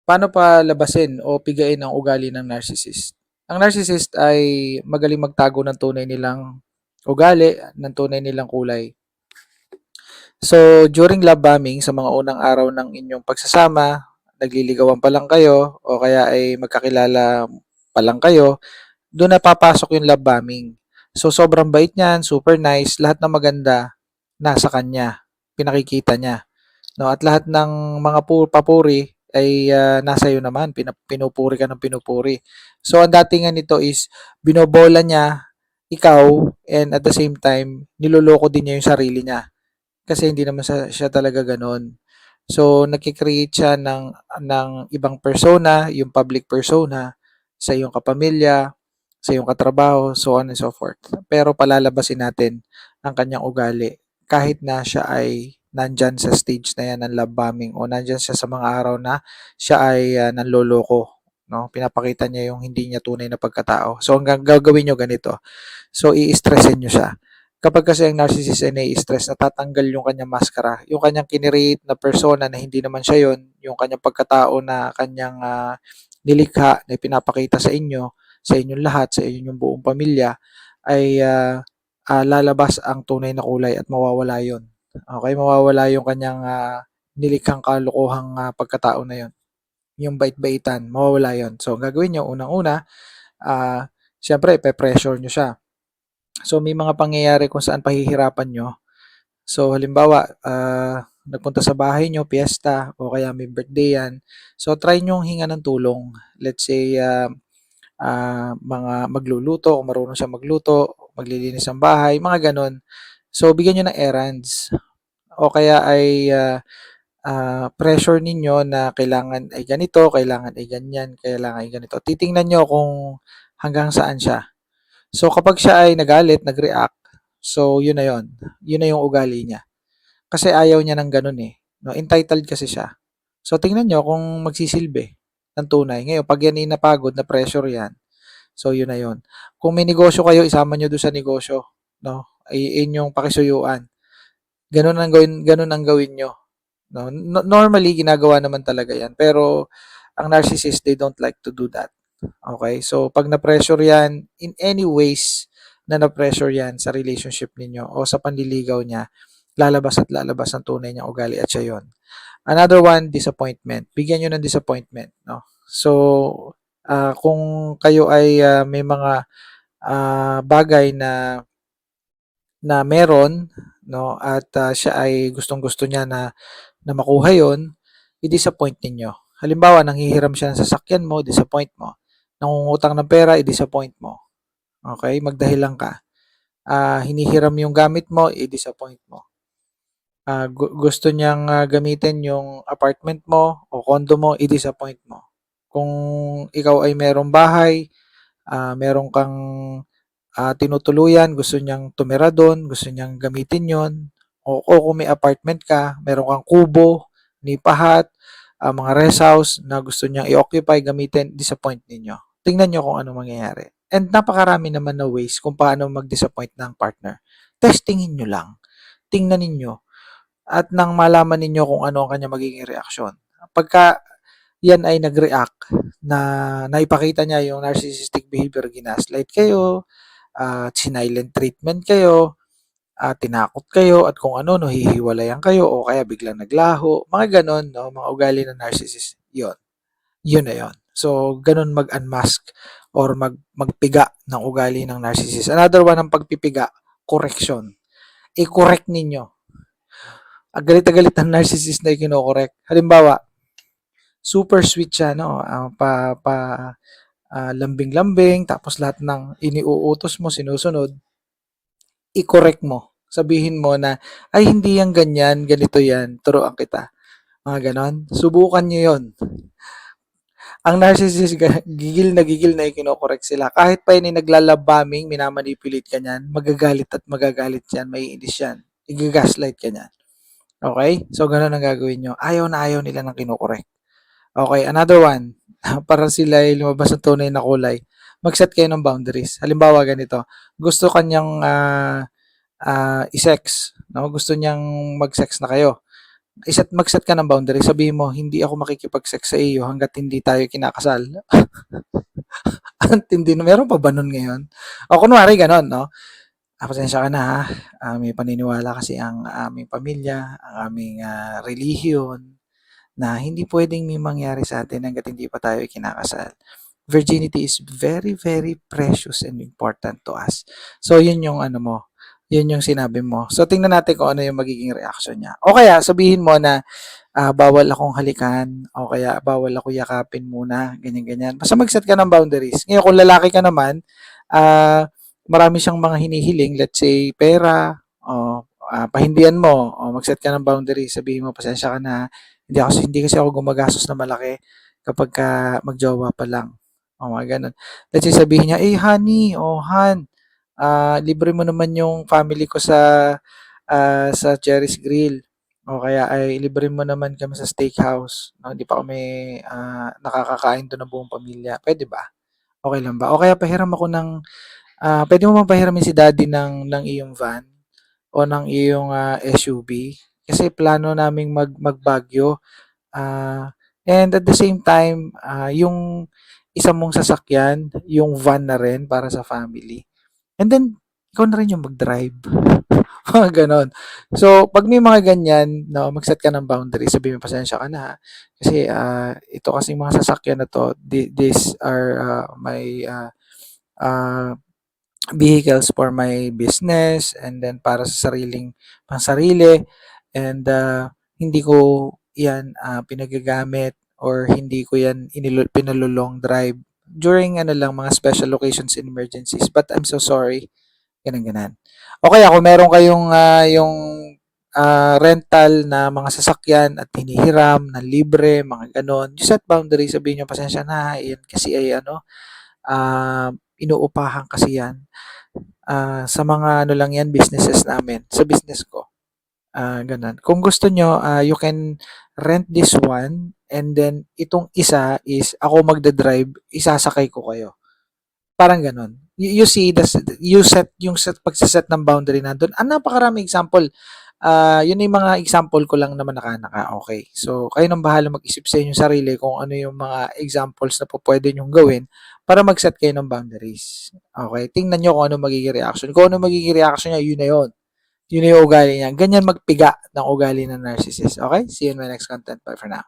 Paano palabasin o pigain ang ugali ng narcissist? Ang narcissist ay magaling magtago ng tunay nilang ugali, ng tunay nilang kulay. So, during love bombing, sa mga unang araw ng inyong pagsasama, nagliligawan pa lang kayo o kaya ay magkakilala pa lang kayo, doon na papasok yung love bombing. So, sobrang bait niyan, super nice, lahat ng maganda nasa kanya, pinakikita niya. No, at lahat ng mga papuri ay nasa iyo naman, pinupuri ka ng pinupuri. So ang datingan nito is binobola niya ikaw and at the same time niloloko din niya yung sarili niya kasi hindi naman siya talaga ganoon. So nagki-create siya ng ibang persona, yung public persona sa iyong kapamilya, sa iyong katrabaho, so on and so forth. Pero palalabasin natin ang kanyang ugali kahit na siya ay nandyan sa stage na yan ng love bombing o nandyan siya sa mga araw na siya ay nanloloko. No? Pinapakita niya yung hindi niya tunay na pagkatao. So, ang gagawin nyo ganito. So, i-stressin nyo siya. Kapag kasi ang narcissist ay nai-stress, natatanggal yung kanyang maskara, yung kanyang kinirate na persona na hindi naman siya yon, yung kanyang pagkatao na kanyang nilikha na pinapakita sa inyong lahat, sa inyong buong pamilya, ay lalabas ang tunay na kulay at mawawala yon. Okay, mawawala yung kanyang nilikhang kalokohang pagkatao na yon. Yung bait-baitan, mawawala yon. So, ang gagawin nyo, unang-una, syempre, pe-pressure nyo siya. So, may mga pangyayari kung saan pahihirapan nyo. So, halimbawa, nagpunta sa bahay nyo, piyesta, o kaya may birthday yan. So, try nyo hinga ng tulong. Let's say, mga magluluto, kung marunong siya magluto, maglilinis ng bahay, mga ganon. So, bigyan nyo ng errands. O kaya ay pressure ninyo na kailangan ay ganito, kailangan ay ganyan, kailangan ay ganito. Titingnan nyo kung hanggang saan siya. So, kapag siya ay nagalit, nag-react, so yun na yun. Yun na yung ugali niya. Kasi ayaw niya ng ganun eh. No? Entitled kasi siya. So, tingnan nyo kung magsisilbi ng tunay. Ngayon, pag yan ay napagod, na pressure yan, so yun na yun. Kung may negosyo kayo, isama nyo doon sa negosyo. No? Ay inyong pakisuyuan. Ganun ang gawin nyo. No? Normally, ginagawa naman talaga yan. Pero, ang narcissist, they don't like to do that. Okay? So, pag na-pressure yan, in any ways na na-pressure yan sa relationship ninyo o sa panliligaw niya, lalabas at lalabas ang tunay niyang ugali at siya yun. Another one, disappointment. Bigyan nyo ng disappointment. No? So, kung kayo ay may mga bagay na meron, no, at siya ay gustong-gusto niya na makuha yon, i-disappoint ninyo. Halimbawa, nanghihiram siya ng sasakyan mo, disappoint mo. Nangungutang ng pera, i-disappoint mo. Okay? Magdahilan ka. Hinihiram yung gamit mo, i-disappoint mo. Gusto niyang gamitin yung apartment mo o condo mo, i-disappoint mo. Kung ikaw ay merong bahay, meron kang tinutuluyan, gusto niyang tumira doon, gusto niyang gamitin yon, o kung may apartment ka, meron kang kubo, nipahat, mga rest house na gusto niyang i-occupy, gamitin, disappoint ninyo. Tingnan niyo kung ano mangyayari. And napakarami naman na ways kung paano mag-disappoint ng partner. Testingin niyo lang. Tingnan ninyo. At nang malaman ninyo kung ano ang kanya magiging reaksyon. Pagka yan ay nag-react na naipakita niya yung narcissistic behavior, ginaslight kayo, sinilent treatment kayo, tinakot kayo at kung ano, no, hihiwalayan kayo o kaya biglang naglaho, mga ganon, no, mga ugali ng narcissist, yun na yun. So, ganon mag-unmask or magpiga ng ugali ng narcissist. Another one ng pagpipiga, correction. I-correct ninyo. Galit na galit ang narcissist na ikinokorek. Halimbawa, super sweet siya, no? Lambing-lambing, tapos lahat ng iniuutos mo, sinusunod, i-correct mo. Sabihin mo na, ay hindi yan ganyan, ganito yan, turuan kita. Mga ganon. Subukan nyo yon. Ang narcissist, gigil na ikinokorek sila. Kahit pa yun naglalabaming, minamanipulate ka niyan, magagalit yan, maiinis yan. Igagaslight ka niyan. Okay? So, ganun ang gagawin nyo. Ayaw na ayaw nila ng kinukorek. Okay, another one. Para sila ay lumabas ng tunay na kulay. Mag-set kayo ng boundaries. Halimbawa, ganito. Gusto kanyang i-sex. No? Gusto niyang mag-sex na kayo. mag-set ka ng boundary, sabihin mo, hindi ako makikipag-sex sa iyo hangga't hindi tayo kinakasal. Ang tindi na, meron pa ba nun ngayon? O kunwari ganon, no? Pasensya ka na ha. May paniniwala kasi ang aming pamilya, ang aming relihiyon, na hindi pwedeng may mangyari sa atin hangga't hindi pa tayo kinakasal. Virginity is very, very precious and important to us. So, yun yung ano mo, yun yung sinabi mo. So, tingnan natin kung ano yung magiging reaction niya. O kaya, sabihin mo na, bawal akong halikan, o kaya bawal ako yakapin muna, ganyan-ganyan. Basta mag-set ka ng boundaries. Ngayon, kung lalaki ka naman, marami siyang mga hinihiling, let's say, pera, o pahindihan mo, o mag-set ka ng boundaries, sabihin mo, pasensya ka na, hindi kasi ako gumagastos na malaki kapag ka magjowa pa lang. O mga ganun. Let's say sabihin niya, honey, han, libre mo naman yung family ko sa Cherry's Grill. O kaya ay libre mo naman kami sa steakhouse. No, hindi pa kami nakakakain doon ng buong pamilya. Pwede ba? Okay lang ba? O kaya pahiram ako ng pwede mo bang pahiramin si daddy ng iyong van o ng iyong SUV? Kasi plano naming mag-Baguio. And at the same time, yung isa mong sasakyan, yung van na rin para sa family. And then, ikaw na rin yung mag-drive. Mga ganon. So, pag may mga ganyan, no, mag-set ka ng boundary. Sabi mo, pasensya ka na. Ha? Kasi, ito kasing mga sasakyan na to, these are my uh, vehicles for my business and then para sa pansarili. And hindi ko yan pinagagamit or hindi ko yan pinalulong drive during ano lang mga special occasions and emergencies. But I'm so sorry. Ganun, ganan. O kaya kung meron kayong yung rental na mga sasakyan at hinihiram na libre, mga ganon, you set boundaries, sabihin nyo, pasensya na, yan kasi ay ano, inuupahan kasi yan. Sa mga ano lang yan, businesses namin, sa business ko. Ganun. Kung gusto nyo, you can rent this one and then itong isa is ako magda-drive, isasakay ko kayo. Parang gano'n. You see pagse-set ng boundary nandun. Napakaraming example. Yun yung mga example ko lang naman naka okay. So, kayo nang bahala mag-isip sa inyong sarili kung ano yung mga examples na pupuwede niyong gawin para mag-set kayo ng boundaries. Okay, tingnan niyo kung ano magiging reaction. Kung ano magiging reaction niya, yun na yun. Yun na yung ugali niya. Ganyan magpiga ng ugali ng narcissist. Okay? See you in my next content. Bye for now.